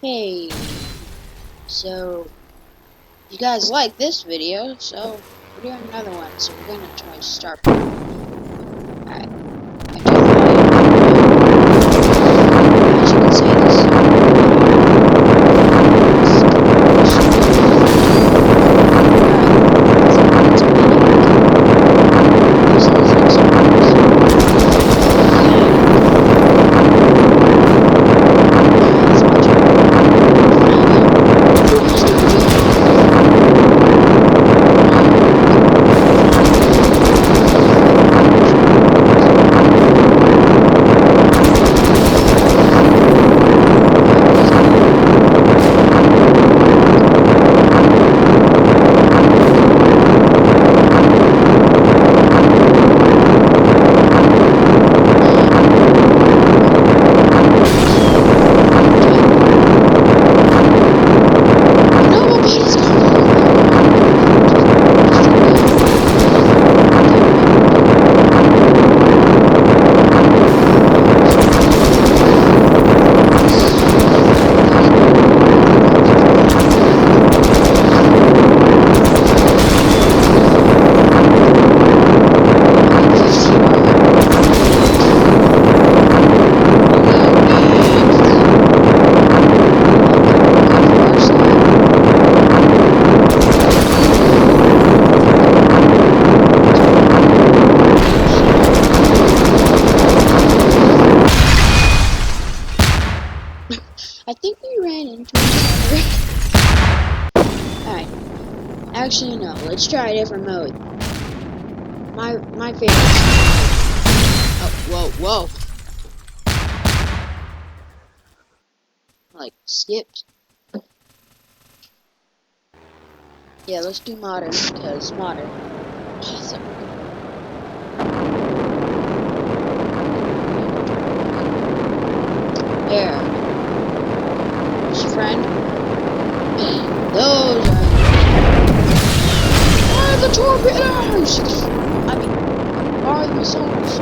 Hey, so you guys like this video, so we're doing another one. So we're gonna try to start. Alright, I took as you can see, I think we ran into each other. Alright. Actually, no. Let's try a different mode. My favorite. Oh, whoa. Like, skipped. Yeah, let's do modern, because modern. Awesome. There. Friend. Those are the torpedoes! I mean, are the missiles?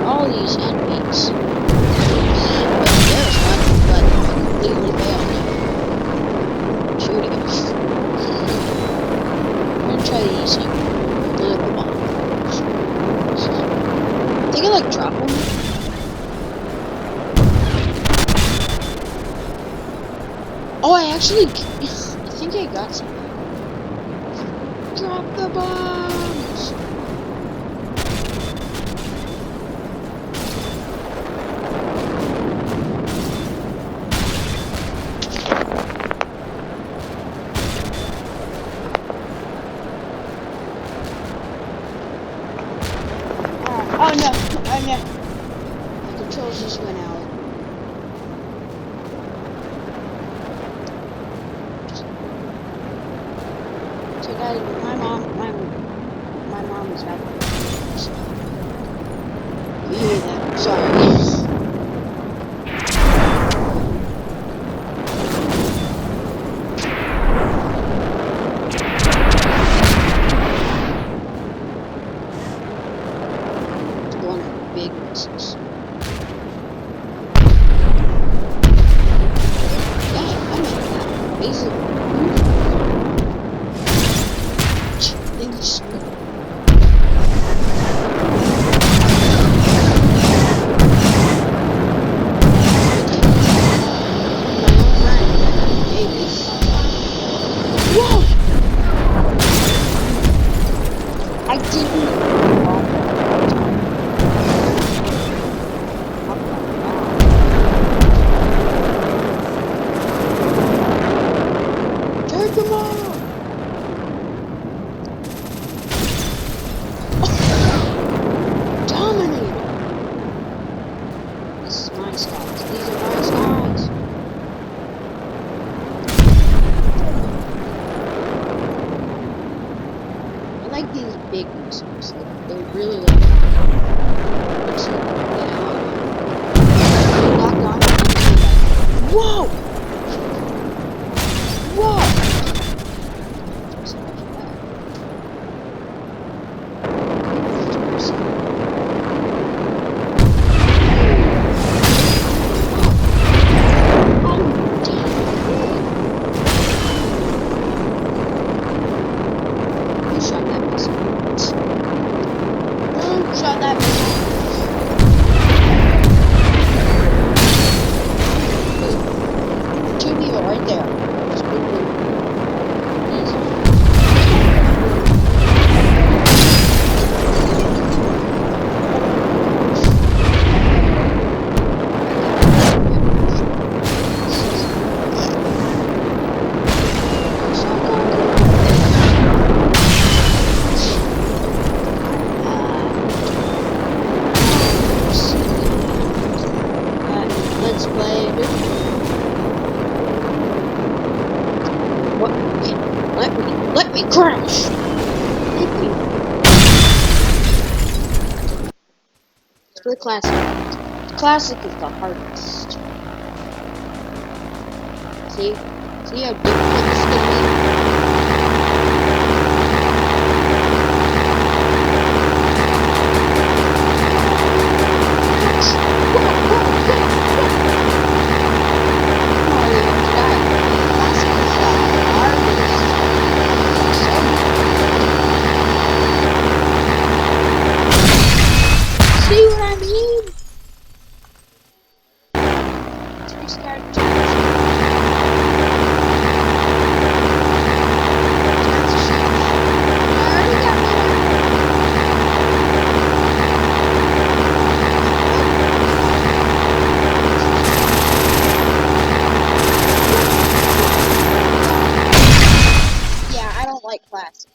All these enemies. There's one, but completely failed. Shooting. I'm gonna try using little bombs. I think I like drop them. Oh, I actually, I think I got some. Drop the bombs. Oh no, the controls just went out. So guys, my mom is back. You hear that? Sorry. Big misses. Yeah, I'm at basically. Whoa! I didn't. Take them all! Dominated! This is my skies. These are my skies. I like these big missiles. Like, they really look like lock on and whoa! Whoa! So much of that. Shot that missile. Two people right there. Just boom, boom. Easy. Let's play. What? Let me crash. Let me. Let's play classic. Classic is the hardest. See how difficult this is gonna be. See what I mean? Let's restart. Yeah, I don't like classic.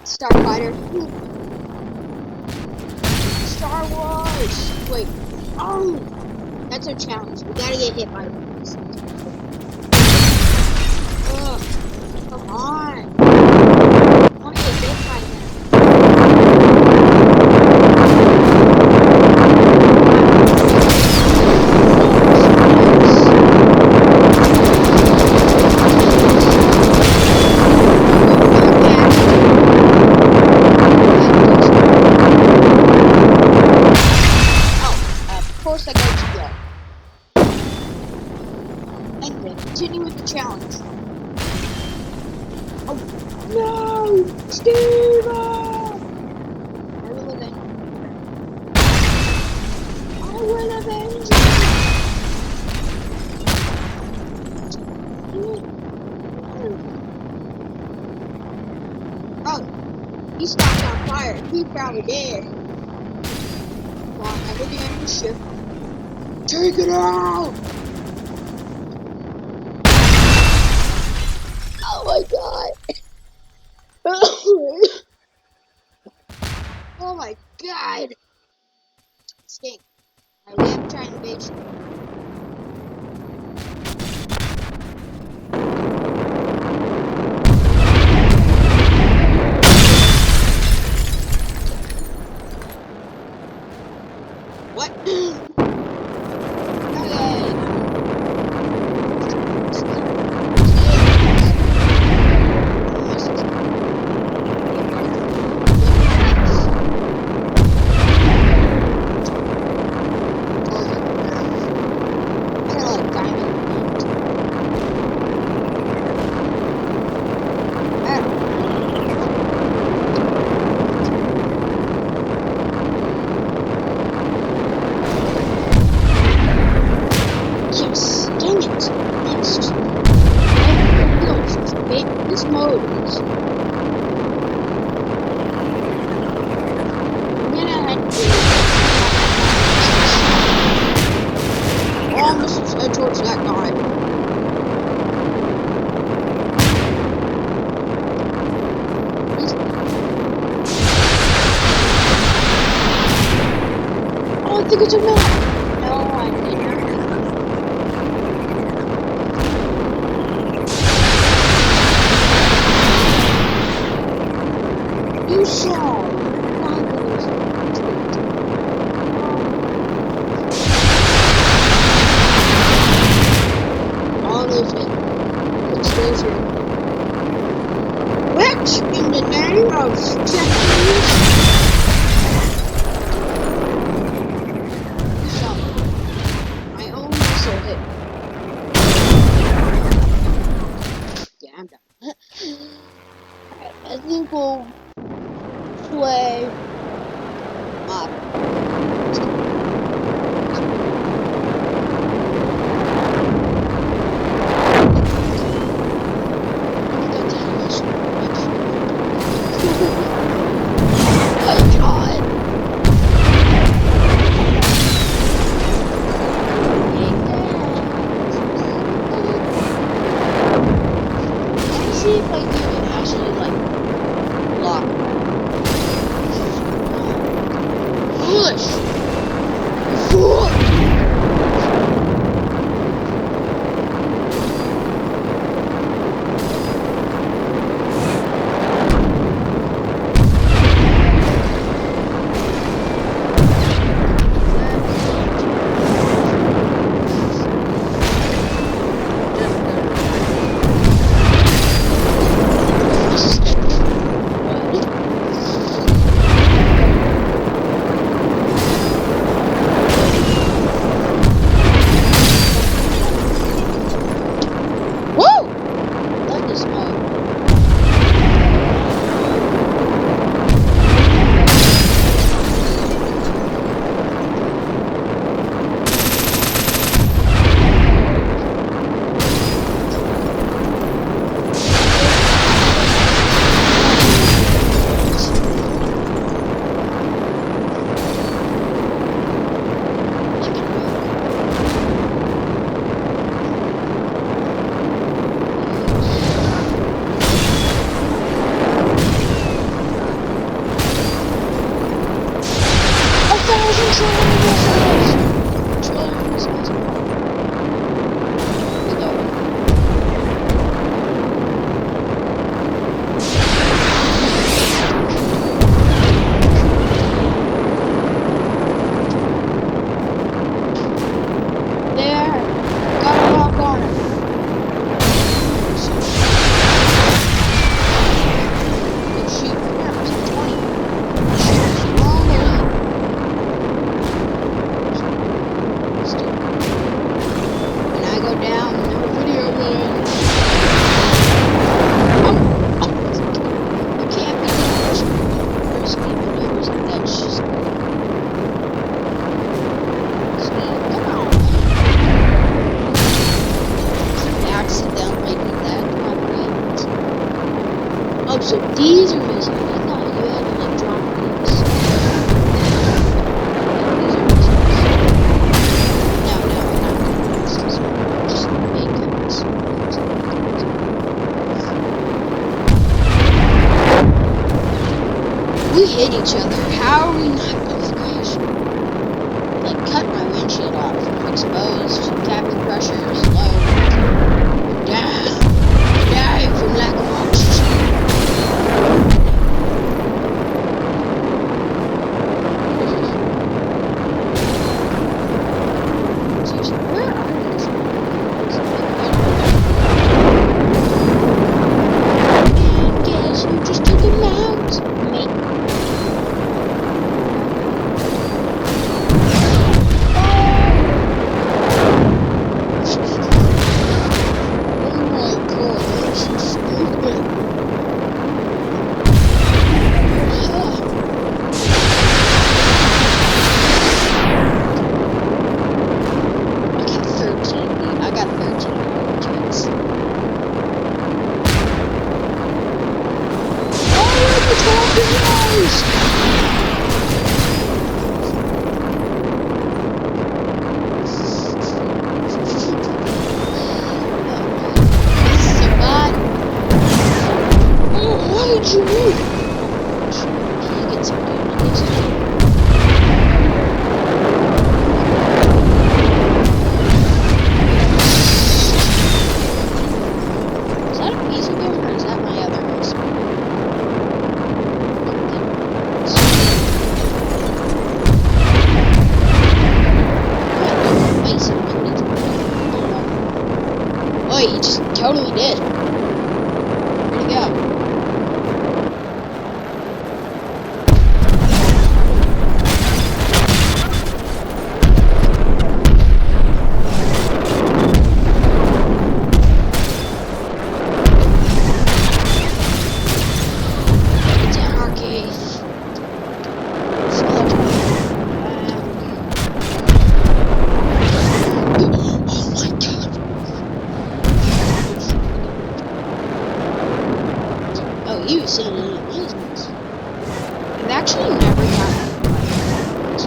Starfighter. Star Wars! Wait. Oh! That's a challenge. We gotta get hit by one. Ugh. Come on. I wanna get hit by them. Continue with the challenge. Oh no, Steve! I will avenge you. I will avenge you. Oh, he stopped on fire. He probably did. Come on, everything on your ship. Take it out! Oh my god. Oh my god. Stink. Alright, we have to try and invade you. What? This mode is. I'm gonna head to. Almost head towards that guy. Oh, I think it's a map. No, I didn't. you saw. My goodness. All of it. Exposure. Which, in the name of Japanese, my own missile hit. Yeah, I'm done. Alright, I think we'll play modern. See if I can actually like block. Foolish! Fool! So these are visible. I thought you had to like drop these. These are visible. No, not these. Just big guys. We hit each other. How are we not both crashed? Like cut my windshield off. I'm exposed. Cabin pressure is low. Down. Dying from lack of oxygen. he did. Where'd he go? You've seen any amusements. I've actually never gotten one.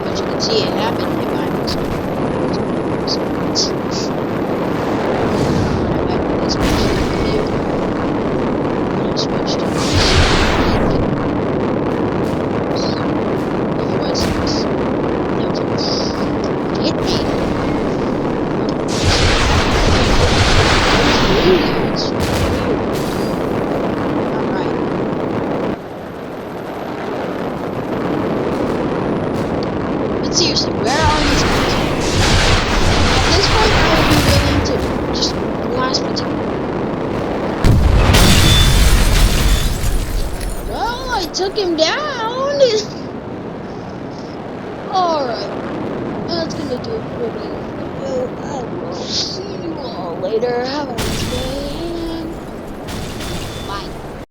But you can see it happen if I'm seriously, where are these guys? At this point, I would be willing to just blast me. Well, I took him down. Alright, that's gonna do it for me. I will see you all later. Have a